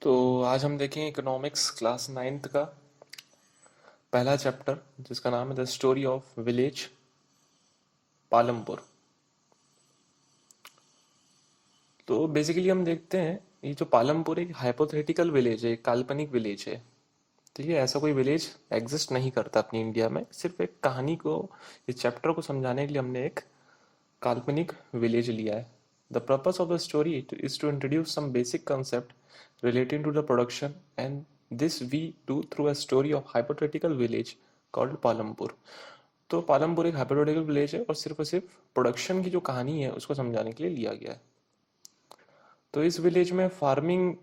तो आज हम देखेंगे इकोनॉमिक्स क्लास नाइन्थ का पहला चैप्टर जिसका नाम है the story of village Palampur. तो बेसिकली हम देखते हैं ये जो पालमपुर एक हाइपोथेटिकल विलेज है, एक काल्पनिक विलेज है। ठीक है, ऐसा कोई विलेज एग्जिस्ट नहीं करता अपनी इंडिया में। सिर्फ एक कहानी को, इस चैप्टर को समझाने के लिए हमने एक काल्पनिक विलेज लिया है। The purpose of the story is to introduce some basic concept relating to the production and this we do through a story of hypothetical village called Palampur. तो पालमपुर एक हाइपोथेटिकल विलेज है और सिर्फ प्रोडक्शन की जो कहानी है उसको समझाने के लिए लिया गया है। तो इस विलेज में फार्मिंग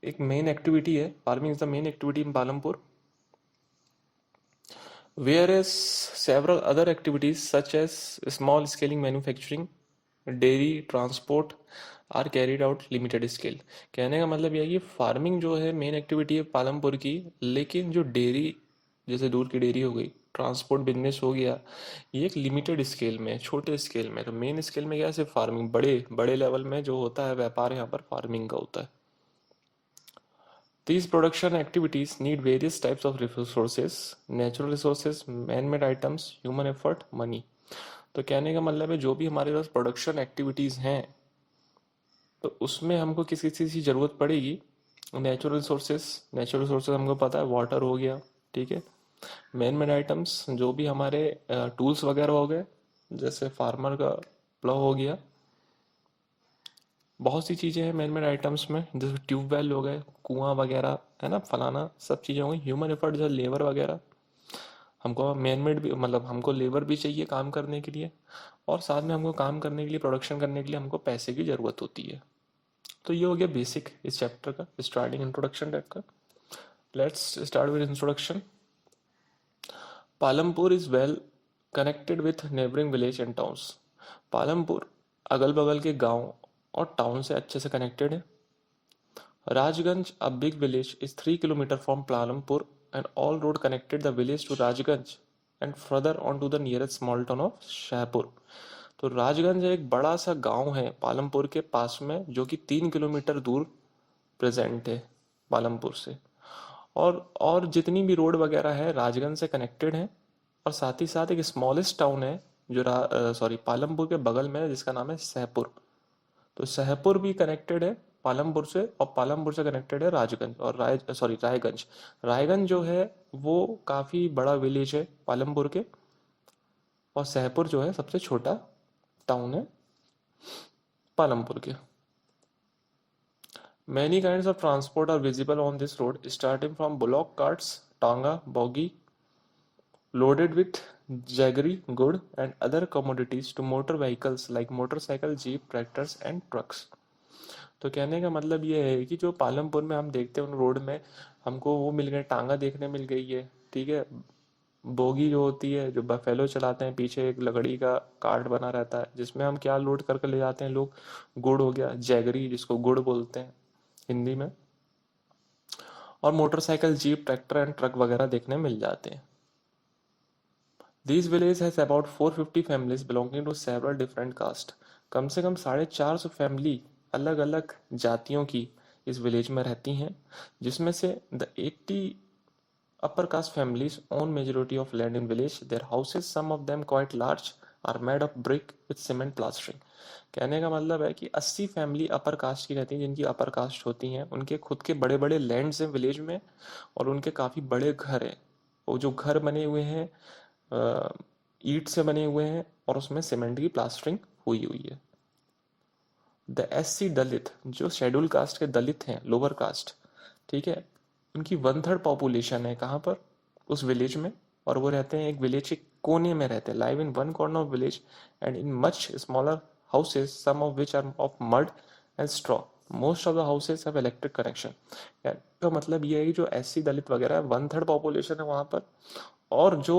एक मेन एक्टिविटी है। Farming is the main activity in Palampur, whereas several other activities such as small scaling manufacturing, dairy transport are carried out limited scale। कहने का मतलब यह है कि फार्मिंग जो है मेन एक्टिविटी है पालमपुर की, लेकिन जो डेयरी, जैसे दूध की डेयरी हो गई, ट्रांसपोर्ट बिजनेस हो गया, ये एक लिमिटेड स्केल में, छोटे स्केल में। तो मेन स्केल में क्या है, सिर्फ फार्मिंग, बड़े बड़े लेवल में जो होता है व्यापार यहाँ पर फार्मिंग का होता है। These production activities need various types of resources, natural resources, man-made items, human effort, money। तो कहने का मतलब है जो भी हमारे पास प्रोडक्शन एक्टिविटीज़ हैं तो उसमें हमको किस किस चीज़ की ज़रूरत पड़ेगी। नेचुरल रिसोर्सेज हमको पता है, वाटर हो गया, ठीक है। मैन मेड आइटम्स जो भी हमारे टूल्स वगैरह हो गए, जैसे फार्मर का प्लाव हो गया। बहुत सी चीज़ें हैं मैन मेड आइटम्स में, जैसे ट्यूबवेल हो गए, कुआं वगैरह, है ना, फलाना सब चीज़ें हो गई। ह्यूमन एफर्ट जैसे लेबर वगैरह, हमको मैन मेड भी, मतलब हमको लेबर भी चाहिए काम करने के लिए, और साथ में हमको काम करने के लिए, प्रोडक्शन करने के लिए हमको पैसे की ज़रूरत होती है। तो ये हो गया बेसिक इस चैप्टर का स्टार्टिंग इंट्रोडक्शन टाइप का। Let's start with introduction. Palampur is well connected with neighbouring village and towns. Palampur अगल बगल के गांव और टाउन से अच्छे से कनेक्टेड है। Rajganj, a big village, is 3 kilometers from Palampur, and all road connected the village to Rajganj and further on to the nearest small town of Shahpur. तो राजगंज एक बड़ा सा गांव है पालमपुर के पास में, जो कि 3 किलोमीटर दूर प्रेजेंट है पालमपुर से। और जितनी भी रोड वगैरह है राजगंज से कनेक्टेड है। और साथ ही साथ एक स्मॉलेस्ट टाउन है जो पालमपुर के बगल में है, जिसका नाम है सहपुर। तो सहपुर भी कनेक्टेड है पालमपुर से, और पालमपुर से कनेक्टेड है राजगंज और रायगंज। रायगंज जो है वो काफ़ी बड़ा विलेज है पालमपुर के, और सहपुर जो है सबसे छोटा टाउन है पालमपुर के। Many kinds of transport are visible on this road, starting from bullock carts, tanga, bogie, loaded with jaggery, good, and other commodities, to motor vehicles like motorcycle, jeep, tractors, and trucks। तो कहने का मतलब ये है कि जो पालमपुर में हम देखते हैं उन रोड में हमको वो मिल गए, टांगा देखने मिल गई है, ठीक है। बोगी जो होती है, जो बफेलो चलाते हैं, पीछे एक लकड़ी का कार्ट बना रहता है जिसमें हम क्या लोड करके ले जाते हैं लोग, गुड़ हो गया, जैगरी जिसको गुड़ बोलते हैं हिंदी में, और motorcycle, jeep, tractor and truck वगैरह देखने मिल जाते हैं। This village has about 450 families belonging to several different caste. कम से कम 450 फैमिली अलग अलग जातियों की इस विलेज में रहती हैं, जिसमें से the 80 upper caste families own majority of land in village. Their houses, some of them quite large, are made of brick with cement plastering। कहने का मतलब है कि 80 फैमिली अपर कास्ट की रहती हैं, जिनकी अपर कास्ट होती हैं, उनके खुद के बड़े बड़े लैंड्स हैं विलेज में, और उनके काफ़ी बड़े घर हैं। वो जो घर बने हुए हैं ईंट से बने हुए हैं, और उसमें सीमेंट की प्लास्टरिंग हुई हुई है। द SC दलित, जो शेड्यूल कास्ट के दलित हैं, लोअर कास्ट, ठीक है, उनकी 1/3 पॉपुलेशन है कहाँ पर, उस विलेज में। और वो रहते हैं एक विलेज के कोने में रहते हैं, live in one corner of village and in much smaller houses, some of which are of mud and straw. Most of the houses have electric connection. तो मतलब ये है कि जो SC दलित वगैरह है, 1/3 पॉपुलेशन है वहाँ पर। और जो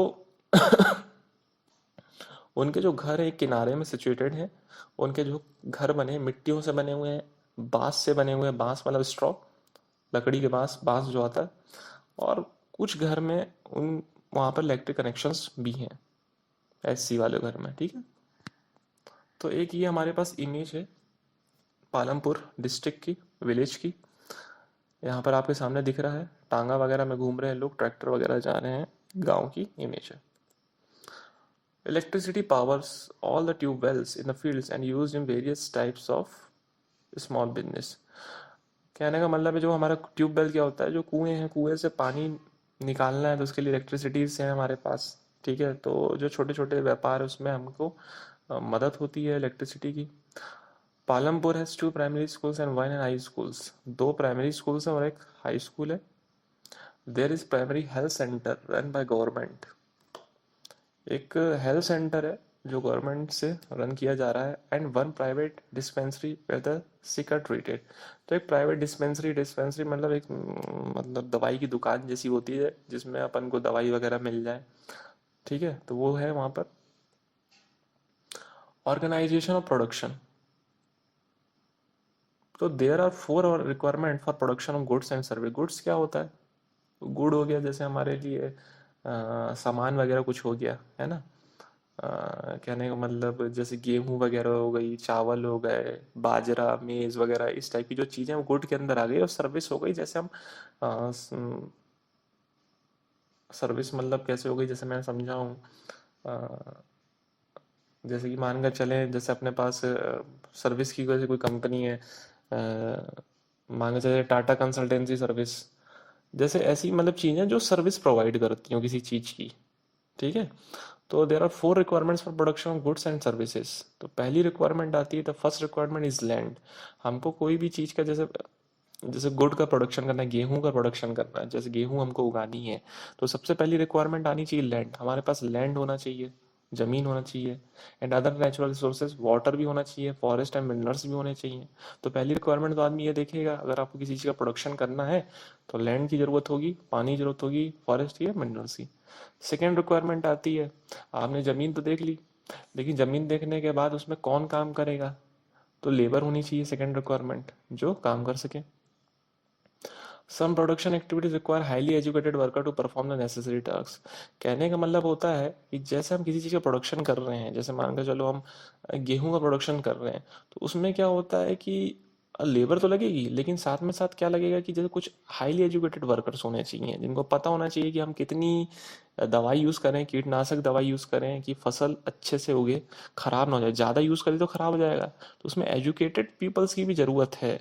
उनके जो घर है किनारे में सिचुएटेड हैं, उनके जो घर बने मिट्टियों से बने हुए हैं, बांस से बने हुए हैं, बांस मतलब स्ट्रॉ, लकड़ी के बांस, बांस जो आता है। और कुछ घर में उन वहाँ पर इलेक्ट्रिक कनेक्शंस भी हैं SC वाले घर में, ठीक है। तो एक ये हमारे पास इमेज है पालमपुर डिस्ट्रिक्ट की, विलेज की। यहाँ पर आपके सामने दिख रहा है, टांगा वगैरह में घूम रहे हैं लोग, ट्रैक्टर वगैरह जा रहे हैं, गांव की इमेज है। Electricity powers all the tube wells in the fields and used in various types of small business. कहने का मतलब है जो हमारा ट्यूबवेल क्या होता है, जो कुएं हैं, कुएं से पानी निकालना है तो उसके लिए इलेक्ट्रिसिटी से है हमारे पास। ठीक है, तो जो छोटे छोटे व्यापार है उसमें हमको मदद होती है इलेक्ट्रिसिटी की। Palampur has 2 primary schools and 1 high schools. 2 primary schools हैं और एक हाई स्कूल है। There is primary health centre run by government. एक हेल्थ सेंटर है जो गवर्नमेंट से रन किया जा रहा है। And 1 private dispensary where the sick are treated. तो एक प्राइवेट डिस्पेंसरी, डिस्पेंसरी मतलब एक मतलब दवाई की दुकान जैसी होती है जिसमें अपन को दवाई वगैरह मिल जाए। ठीक है, तो वो है वहाँ पर। Organisation of production. तो there are 4 requirement for production of goods and service. Goods क्या होता है? गुड हो गया जैसे हमारे लिए सामान वगैरह कुछ हो गया है ना। कहने का मतलब जैसे गेहूं वगैरह हो गई, चावल हो गए, बाजरा, मेज वगैरह, इस टाइप की जो चीज़ें वो गुड के अंदर आ गई। और सर्विस हो गई जैसे हम सर्विस मतलब कैसे हो गई, जैसे मैं समझाऊँ। जैसे कि मान कर चलें, जैसे अपने पास सर्विस की वजह से कोई कंपनी है, मान के चले टाटा कंसल्टेंसी सर्विस, जैसे ऐसी मतलब चीज़ें जो सर्विस प्रोवाइड करती हो किसी चीज़ की। ठीक है, तो there are 4 requirements for production of goods and services. तो पहली रिक्वायरमेंट आती है, the first requirement is land. हमको कोई भी चीज़ का जैसे जैसे गुड का प्रोडक्शन करना है, गेहूं का प्रोडक्शन करना है, जैसे गेहूं हमको उगानी है, तो सबसे पहली रिक्वायरमेंट आनी चाहिए लैंड। हमारे पास लैंड होना चाहिए, ज़मीन होना चाहिए। And other natural resources, water भी होना चाहिए, फॉरेस्ट एंड मिनरल्स भी होने चाहिए। तो पहली रिक्वायरमेंट तो आदमी ये देखेगा, अगर आपको किसी चीज़ का प्रोडक्शन करना है तो लैंड की ज़रूरत होगी, पानी की ज़रूरत होगी, फॉरेस्ट की, मिनरल्स की। सेकेंड रिक्वायरमेंट आती है, आपने ज़मीन तो देख ली, लेकिन ज़मीन देखने के बाद उसमें कौन काम करेगा? तो लेबर होनी चाहिए सेकेंड रिक्वायरमेंट, जो काम कर सके। Some production activities require highly educated worker to perform the necessary task. कहने का मतलब होता है कि जैसे हम किसी चीज़ का प्रोडक्शन कर रहे हैं, जैसे मान के चलो हम गेहूं का प्रोडक्शन कर रहे हैं, तो उसमें क्या होता है कि लेबर तो लगेगी, लेकिन साथ में साथ क्या लगेगा कि जैसे कुछ हाईली एजुकेटेड वर्कर्स होने चाहिए जिनको पता होना चाहिए कि हम कितनी दवाई यूज़ करें, कीटनाशक दवाई यूज़ करें कि फसल अच्छे से उगे, खराब ना हो जाए। ज़्यादा यूज़ करें तो खराब हो जाएगा, तो उसमें एजुकेटेड पीपल्स की भी ज़रूरत है।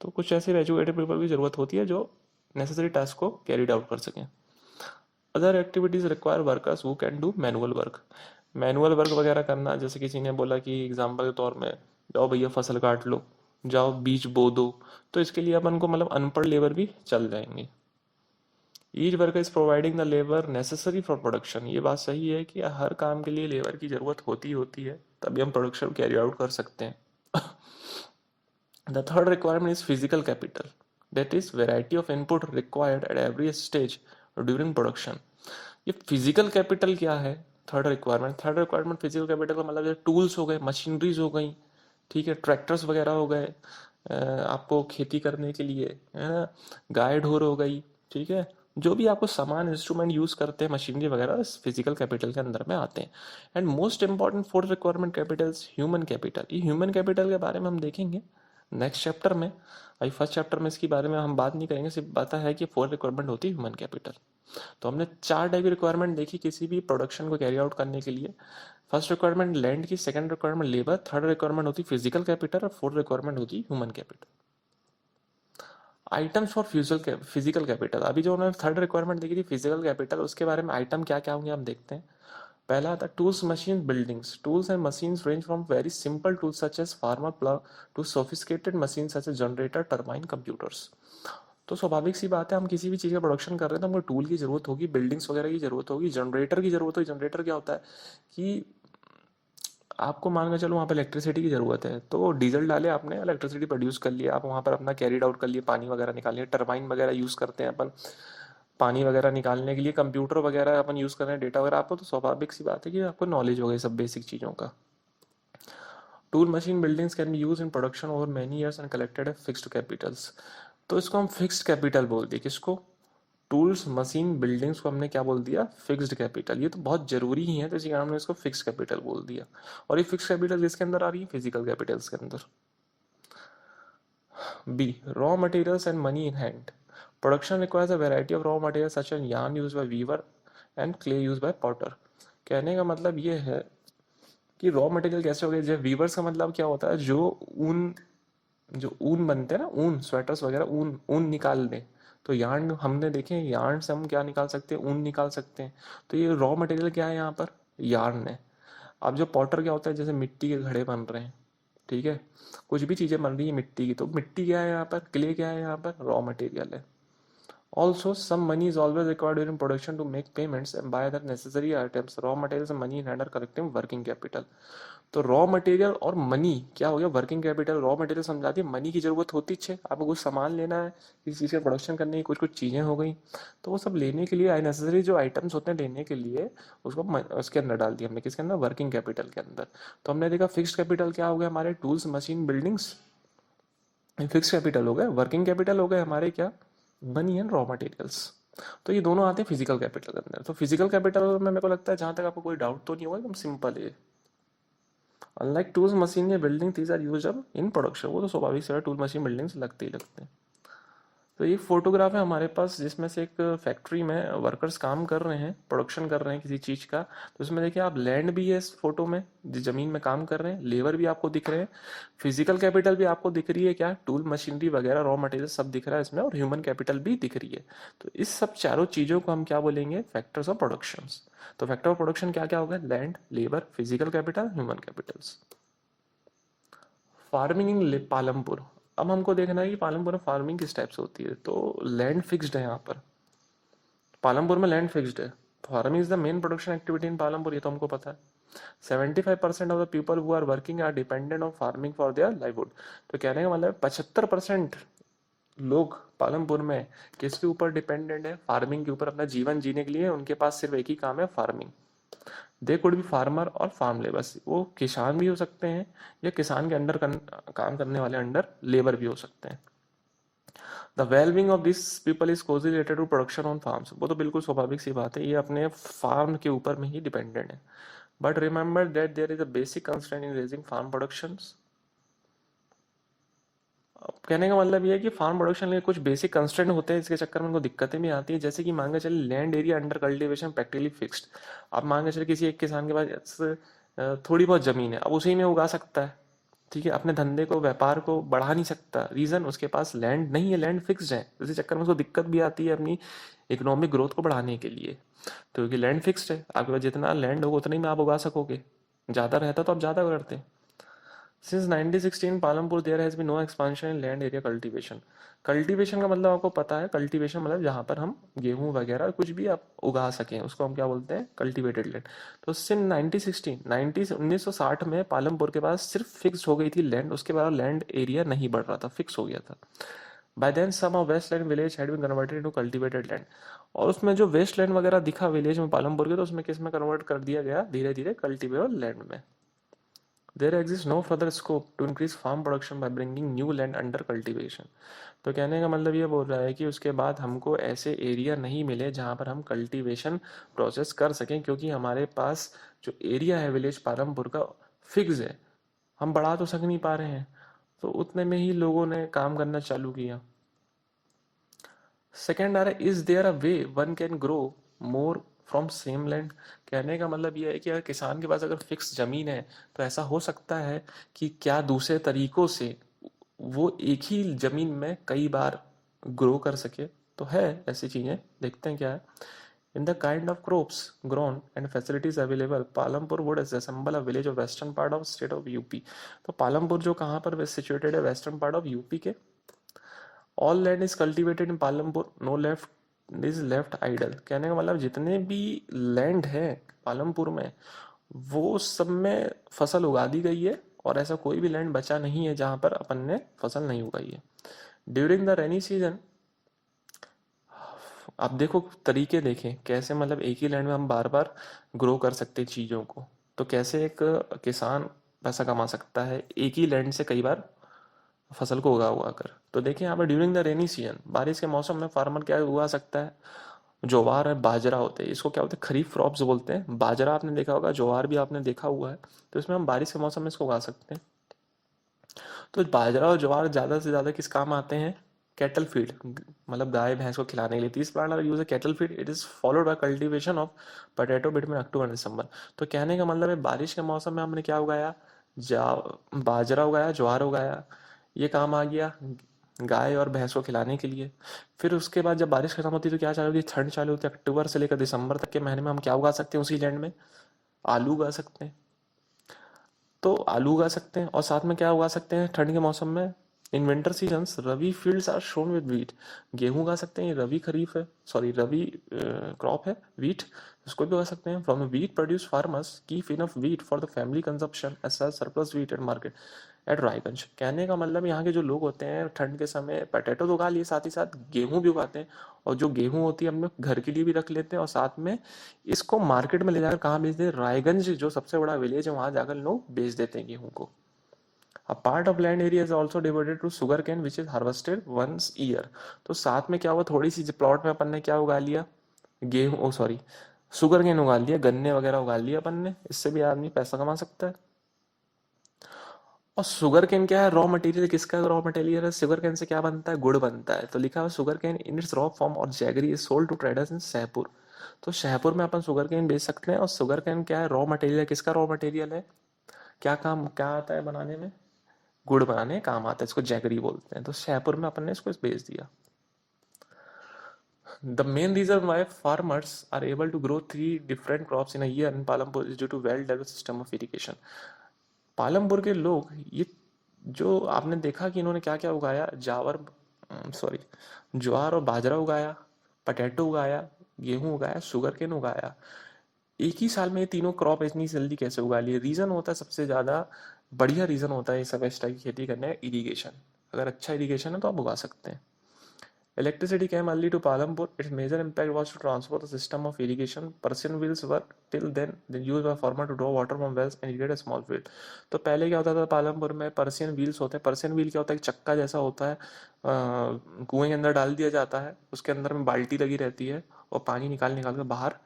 तो कुछ ऐसे एजुकेटेड पीपल की ज़रूरत होती है जो नेसेसरी टास्क को कैरीड आउट कर सकें। Other activities require workers who can do manual work. Manual work वगैरह करना, जैसे किसी ने बोला कि एग्जाम्पल के तौर में, जाओ भैया फसल काट लो, जाओ बीज बो दो, तो इसके लिए अपन को मतलब अनपढ़ लेबर भी चल जाएंगे। Each worker is providing the labour necessary for production. ये बात सही है कि हर काम के लिए लेबर की ज़रूरत होती है, तभी हम प्रोडक्शन कैरी आउट कर सकते हैं। The third requirement is physical capital. That is variety of input required at every stage during production. ये फिजिकल कैपिटल क्या है? थर्ड रिक्वायरमेंट फिजिकल कैपिटल का मतलब जैसे टूल्स हो गए, मशीनरीज हो गई, ठीक है, ट्रैक्टर्स वगैरह हो गए, आपको खेती करने के लिए, है ना, गाय ढोर हो गई, ठीक है, जो भी आपको सामान इंस्ट्रूमेंट यूज करते हैं, मशीनरी वगैरह, इस फिजिकल कैपिटल के अंदर में आते हैं। And most important fourth requirement Capitals human capital. ये ह्यूमन कैपिटल के बारे में हम देखेंगे नेक्स्ट चैप्टर में। अभी फर्स्ट चैप्टर में इसके बारे में हम बात नहीं करेंगे, सिर्फ पता है कि फोर्थ रिक्वायरमेंट होती है ह्यूमन कैपिटल। तो हमने 4 टाइप की रिक्वायरमेंट देखी किसी भी प्रोडक्शन को कैरी आउट करने के लिए। फर्स्ट रिक्वायरमेंट लैंड की, second requirement labour, third requirement होती फिजिकल कैपिटल और फोर्थ रिक्वायरमेंट होती human capital. Items for physical capital. अभी जो उन्होंने थर्ड रिक्वायरमेंट देखी थी फिजिकल कैपिटल, उसके बारे में आइटम क्या क्या होंगे हम देखते हैं। पहला था tools machine buildings. Tools and machines range from very simple tools such as farmer plough to sophisticated machine such as generator, turbine, computers. तो स्वाभाविक सी बात है, हम किसी भी चीज़ का प्रोडक्शन कर रहे हैं तो हमको टूल की ज़रूरत होगी, बिल्डिंग्स वगैरह की ज़रूरत होगी, जनरेटर की ज़रूरत होगी। जनरेटर क्या होता है कि आपको मान के चलो वहाँ पर इलेक्ट्रिसिटी की ज़रूरत है, तो डीजल डाले आपने, इलेक्ट्रिसिटी प्रोड्यूस कर लिया, आप वहाँ पर अपना कैरिड आउट कर लिए, पानी वगैरह निकाल लिया। टरबाइन वगैरह यूज़ करते हैं अपन पानी वगैरह निकालने के लिए। कंप्यूटर वगैरह अपन यूज़ कर रहे हैं डेटा वगैरह, आपको तो स्वाभाविक सी बात है कि आपको नॉलेज हो गई सब बेसिक चीज़ों का। Tool machine buildings can be use in production over many years and collected fixed Capitals. तो इसको हम फिक्स्ड कैपिटल बोल दिए, किसको? टूल्स मशीन बिल्डिंग्स को हमने क्या बोल दिया? Fixed capital. ये तो बहुत जरूरी ही है, तो इसी कारण हमने इसको फिक्स्ड कैपिटल बोल दिया। और ये फिक्स्ड कैपिटल किसके अंदर आ रही है? फिजिकल कैपिटल्स के अंदर। B. Raw materials and money in hand. Production requires a variety of raw materials such as yarn used by weaver and clay used by potter. कहने का मतलब ये है कि रॉ मटेरियल कैसे हो गए। जब वीवर्स का मतलब क्या होता है, जो ऊन बनते हैं ना, ऊन स्वेटर्स वगैरह, ऊन ऊन निकाल दें। तो यार्न हमने देखे, यार्न से हम क्या निकाल सकते हैं, ऊन निकाल सकते हैं। तो ये रॉ मटेरियल क्या है यहाँ पर, यार्न है। अब जो पॉटर क्या होता है, जैसे मिट्टी के घड़े बन रहे हैं, ठीक है, कुछ भी चीज़ें बन रही है मिट्टी की, तो मिट्टी क्या है यहाँ पर, क्ले क्या है यहाँ पर, रॉ मटेरियल है। Also, some money is always required during production to make payments and buy the necessary items. Raw materials and money in hand are collecting working capital. तो रॉ मटेरियल और money क्या हो गया, working capital. Raw material समझा दिया, money की जरूरत होती है, आपको कुछ सामान लेना है, किसी चीज़ का प्रोडक्शन करने की कुछ कुछ चीज़ें हो गई, तो वो सब लेने के लिए नेसेसरी जो आइटम्स होते हैं लेने के लिए, उसको उसके अंदर डाल दिया हमने, किसके अंदर, वर्किंग कैपिटल के अंदर। तो हमने देखा फिक्स्ड कैपिटल क्या हो गया हमारे, tools machine buildings, fix capital हो गए। वर्किंग कैपिटल हो गए हमारे क्या, मनी एंड रॉ मटेरियल्स। तो ये दोनों आते हैं फिजिकल कैपिटल के अंदर। तो फिजिकल कैपिटल में मेरे को लगता है जहां तक आपको कोई डाउट तो नहीं होगा, एकदम सिंपल है। अनलाइक टूल्स मशीन या building, these are used up in production. वो तो स्वाभाविक से टूल मशीन बिल्डिंग्स लगते ही लगते हैं। तो ये फोटोग्राफ है हमारे पास, जिसमें से एक फैक्ट्री में वर्कर्स काम कर रहे हैं, प्रोडक्शन कर रहे हैं किसी चीज़ का। तो इसमें देखिए आप, लैंड भी है इस फोटो में, ज़मीन में काम कर रहे हैं, लेबर भी आपको दिख रहे हैं, फिजिकल कैपिटल भी आपको दिख रही है, क्या, टूल मशीनरी वगैरह, रॉ मटेरियल सब दिख रहा है इसमें, और ह्यूमन कैपिटल भी दिख रही है। तो इस सब चारों चीज़ों को हम क्या बोलेंगे, फैक्टर्स ऑफ प्रोडक्शन। तो फैक्टर ऑफ प्रोडक्शन क्या क्या होगा, land, labour, physical capital, human Capitals. Farming in Palampur. अब हमको देखना है कि पालमपुर में फार्मिंग किस टाइप से होती है। तो लैंड फिक्स्ड है यहाँ पर, पालमपुर में लैंड फिक्स्ड है। Farming is the main production activity in Palampur, ये तो हमको पता है। 75% of the people who are working are dependent on farming for their livelihood. तो कहने का मतलब 75% लोग पालमपुर में किसके ऊपर डिपेंडेंट है, फार्मिंग के ऊपर। अपना जीवन जीने के लिए उनके पास सिर्फ एक ही काम है, farming. They could be farmer और फार्म लेबर्स, वो किसान भी हो सकते हैं या किसान के अंडर काम करने वाले अंडर लेबर भी हो सकते हैं। The wellbeing of this people is closely related to production on farms. वो तो बिल्कुल स्वाभाविक सी बात है, ये अपने फार्म के ऊपर में ही डिपेंडेंट है। But remember that there is a basic constraint in raising farm productions. कहने का मतलब ये है कि फार्म प्रोडक्शन के कुछ बेसिक कंस्ट्रेंट होते हैं, इसके चक्कर में उनको दिक्कतें भी आती है। जैसे कि मान के चले land area under cultivation practically fixed. अब मान के चले किसी एक किसान के पास थोड़ी बहुत जमीन है, अब उसी में उगा सकता है, ठीक है, अपने धंधे को, व्यापार को बढ़ा नहीं सकता। रीजन, उसके पास लैंड नहीं है, लैंड फिक्स्ड है। इसी चक्कर में उसको दिक्कत भी आती है अपनी इकोनॉमिक ग्रोथ को बढ़ाने के लिए। तो क्योंकि लैंड फिक्स्ड है, आपके पास जितना लैंड होगा उतने में आप उगा सकोगे। ज़्यादा रहता तो आप ज़्यादा करते। Since 1916 Palampur there has been no expansion in land area cultivation. Cultivation का मतलब आपको पता है, कल्टीवेशन मतलब जहाँ पर हम गेहूं वगैरह कुछ भी आप उगा सकें, उसको हम क्या बोलते हैं, कल्टीवेटेड लैंड। तो सिंस 1960 में पालमपुर के पास सिर्फ फिक्स हो गई थी लैंड, उसके बाद लैंड एरिया नहीं बढ़ रहा था, फिक्स हो गया था। By then some of waste land village had been converted into cultivated land. और उसमें जो वेस्ट लैंड वगैरह दिखा विलेज में पालमपुर के, तो उसमें किस में कन्वर्ट कर दिया गया, धीरे धीरे कल्टीवेबल लैंड में। There exists no further scope to increase farm production by bringing new land under cultivation। तो कहने का मतलब ये बोल रहा है कि उसके बाद हमको ऐसे एरिया नहीं मिले जहाँ पर हम कल्टीवेशन प्रोसेस कर सकें, क्योंकि हमारे पास जो एरिया है विलेज पालमपुर का फिक्स है, हम बढ़ा तो सक नहीं पा रहे हैं। तो उतने में ही लोगों ने काम करना चालू किया। सेकेंड आ रहा है, is there a way one can grow more from same land. कहने का मतलब यह है कि अगर किसान के पास अगर फिक्स जमीन है, तो ऐसा हो सकता है कि क्या दूसरे तरीकों से वो एक ही जमीन में कई बार ग्रो कर सके। तो है ऐसी चीजें, देखते हैं क्या है। In the kind of crops grown and facilities available, Palampur would assemble a village of western part of state of UP. तो पालमपुर जो कहाँ पर सिचुएटेड है, वेस्टर्न पार्ट ऑफ यूपी के। All land is cultivated in Palampur, no left is left idle. कहने का मतलब जितने भी लैंड है पालमपुर में, वो सब में फसल उगा दी गई है, और ऐसा कोई भी लैंड बचा नहीं है जहां पर अपन ने फसल नहीं उगाई है। ड्यूरिंग द रेनी सीजन, अब देखो तरीके देखें कैसे, मतलब एक ही लैंड में हम बार बार ग्रो कर सकते चीज़ों को। तो कैसे एक किसान पैसा कमा सकता है एक ही लैंड से कई बार फसल को उगा कर। तो देखिए यहाँ पर ड्यूरिंग द रेनी सीजन, बारिश के मौसम में फार्मर क्या उगा सकता है, ज्वार है, बाजरा होते हैं, इसको क्या होते हैं, खरीफ क्रॉप्स बोलते हैं। बाजरा आपने देखा होगा, ज्वार भी आपने देखा हुआ है। तो इसमें हम बारिश के मौसम में इसको उगा सकते हैं। तो बाजरा और ज्वार ज़्यादा से ज़्यादा किस काम आते हैं? कैटल फीड, मतलब गाय भैंस को खिलाने के लिए। This plant are use a cattle feed, it is followed by cultivation of potato between October December. तो कहने का मतलब है बारिश के मौसम में हमने क्या उगाया? जा बाजरा उगाया, ज्वार उगाया, ये काम आ गया गाय और भैंस को खिलाने के लिए। फिर उसके बाद जब बारिश खत्म होती है तो क्या चालू होती है? ठंड चालू होती है। अक्टूबर से लेकर दिसंबर तक के महीने में हम क्या उगा सकते हैं उसी लैंड में? आलू उगा सकते हैं। तो आलू उगा सकते हैं और साथ में क्या उगा सकते हैं ठंड के मौसम में? In winter seasons rabi fields are sown with wheat. गेहूं उगा सकते हैं, ये रवि खरीफ है, सॉरी रवि क्रॉप है, वीट, इसको भी उगा सकते हैं। From wheat produce farmers keep enough wheat for the family consumption as sell surplus wheat at market at Raiganj. कहने का मतलब यहाँ के जो लोग होते हैं ठंड के समय पोटैटो तो उगा लिए, साथ ही साथ गेहूं भी उगाते हैं, और जो गेहूं होती है हम लोग घर के लिए भी रख लेते हैं, और साथ में इसको मार्केट में ले जाकर कहाँ बेचते हैं? रायगंज जो सबसे बड़ा विलेज है वहां जाकर लोग बेच देते हैं गेहूं को। A part of land area is also devoted to sugar cane which is harvested once a year। तो साथ में क्या हुआ, थोड़ी सी प्लॉट में अपन ने क्या उगा लिया? गेहूं, ओ सॉरी, शुगर केन उगा लिया, गन्ने वगैरह उगा लिया अपन ने, इससे भी आदमी पैसा कमा सकता है। और शुगर केन क्या है? Raw material. किसका रॉ मटेरियल है? शुगर केन से क्या बनता है? गुड़ बनता है। तो लिखा हुआ sugar cane in its raw form और jaggery is sold to traders in Shahpur. तो शहपुर में अपन शुगर केन बेच सकते हैं। और शुगर केन क्या है? Raw material. किसका रॉ मटेरियल है? क्या काम क्या आता है बनाने में? गुड़ बनाने काम आता है, इसको जैगरी बोलते हैं। तो शहपुर में अपन ने इसको बेच दिया। The main reason why farmers are able to grow 3 different crops in a year in Palampur is due to well-developed system of irrigation। Palampur के लोग ये जो आपने देखा कि इन्होंने क्या क्या उगाया, सॉरी ज्वार और बाजरा उगाया, पटेटो उगाया, गेहूं उगाया, शुगर केन उगाया, एक ही साल में ये तीनों क्रॉप इतनी जल्दी कैसे उगा लिए? रीजन होता है सबसे ज्यादा बढ़िया रीजन होता है ये सब इस टाइप की खेती करने का, इरिगेशन। अगर अच्छा इरिगेशन है तो आप उगा सकते हैं। Electricity came early to Palampur. Its major impact was to transform the system of irrigation. Persian wheels were till then used by farmer to draw water from wells and irrigate a small field। तो पहले क्या होता था पालमपुर में? Persian wheels होते हैं। Persian wheel क्या होता है? चक्का जैसा होता है, कुएं के अंदर डाल दिया जाता है, उसके अंदर में बाल्टी लगी रहती है और पानी निकाल निकाल के बाहर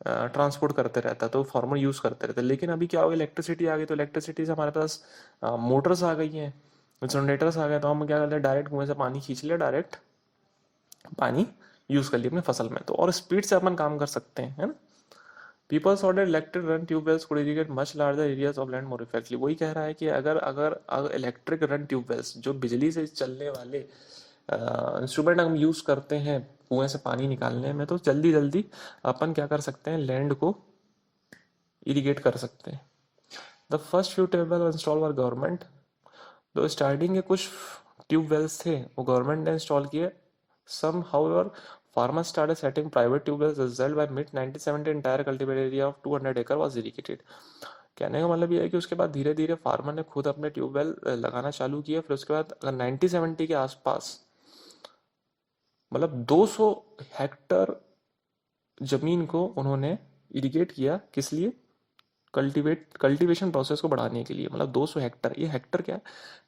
ट्रांसपोर्ट करते रहता है, तो फार्मर यूज करते रहते हैं। लेकिन अभी क्या हो गया? इलेक्ट्रिसिटी आ गई, तो इलेक्ट्रिसिटी से हमारे पास मोटर्स आ गई हैं, जनरेटर्स आ गए, तो हम क्या करते हैं? डायरेक्ट कुएं से पानी खींच लिया, डायरेक्ट पानी यूज कर लिया अपने फसल में, तो और स्पीड से अपन काम कर सकते हैं, है ना। People saw that electric run tube wells could irrigate much larger areas of land more effectively. वही कह रहा है कि अगर अगर अगर इलेक्ट्रिक रन ट्यूबवेल्स, जो बिजली से चलने वाले इंस्ट्रूमेंट हम यूज करते हैं कुएं से पानी निकालने में, तो जल्दी जल्दी अपन क्या कर सकते हैं? लैंड को इरिगेट कर सकते हैं। The first few tubewell install were government. तो स्टार्टिंग के कुछ ट्यूबवेल्स थे वो गवर्नमेंट ने इंस्टॉल किए। Some however farmers started setting private tube wells as well by mid 1970 entire cultivated area of 200 acre was irrigated। कहने का मतलब ये है कि उसके बाद धीरे धीरे फार्मर ने खुद अपने ट्यूबवेल लगाना चालू किया। फिर उसके बाद अगर 1970 के आसपास मतलब 200 हेक्टर जमीन को उन्होंने इरिगेट किया। किस लिए? कल्टीवेशन प्रोसेस को बढ़ाने के लिए। मतलब 200 हेक्टर, ये हेक्टर क्या है?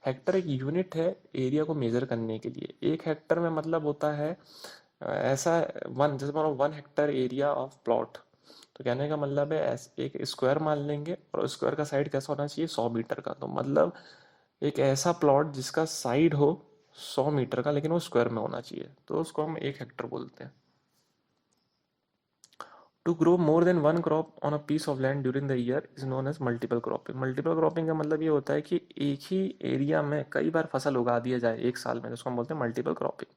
हेक्टर एक यूनिट है एरिया को मेजर करने के लिए। एक हेक्टर में मतलब होता है ऐसा वन, जैसे मानो 1 हेक्टर एरिया ऑफ प्लॉट, तो कहने का मतलब है एक स्क्वायर मान लेंगे और स्क्वायर का साइड कैसा होना चाहिए? 100 मीटर का। तो मतलब एक ऐसा प्लॉट जिसका साइड हो 100 मीटर का लेकिन वो स्क्वायर में होना चाहिए, तो उसको हम 1 हेक्टर बोलते हैं। To grow more than one crop on a piece of land during the year is known as multiple cropping। Multiple cropping का मतलब ये होता है कि एक ही एरिया में कई बार फसल उगा दिया जाए एक साल में, जिसको हम बोलते हैं multiple cropping.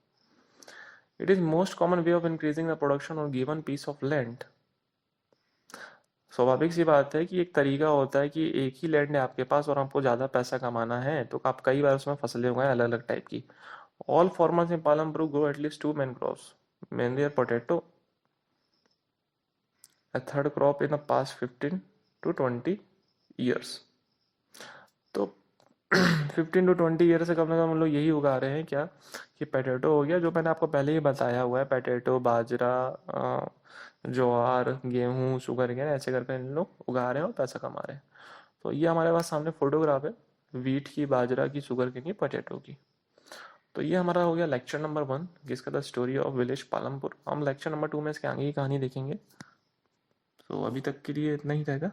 It is most common way of increasing the production on given piece of land. स्वाभाविक सी बात है कि एक तरीका होता है कि एक ही लैंड है आपके पास और आपको ज़्यादा पैसा कमाना है, तो आप कई बार उसमें फसलें उगाएं अलग अलग टाइप की। All farmers in Palampur grow at least 2 main crops, mainly are potato, a third crop in the past 15 to 20 years। तो 15 to 20 ईयर से कम हम लोग यही उगा रहे हैं क्या? कि पोटैटो हो गया, जो मैंने आपको पहले ही बताया हुआ है, पोटैटो, बाजरा, ज्वार, गेहूं, शुगर केन, ऐसे करके इन लोग उगा रहे हैं और पैसा कमा रहे हैं। तो ये हमारे पास सामने फोटोग्राफ है वीट की, बाजरा की, शुगर केन की, पोटैटो की। तो ये हमारा हो गया लेक्चर नंबर 1, जिसका था स्टोरी ऑफ विलेज पालमपुर। हम लेक्चर नंबर 2 में इसके आगे की कहानी देखेंगे। तो अभी तक के लिए इतना ही रहेगा।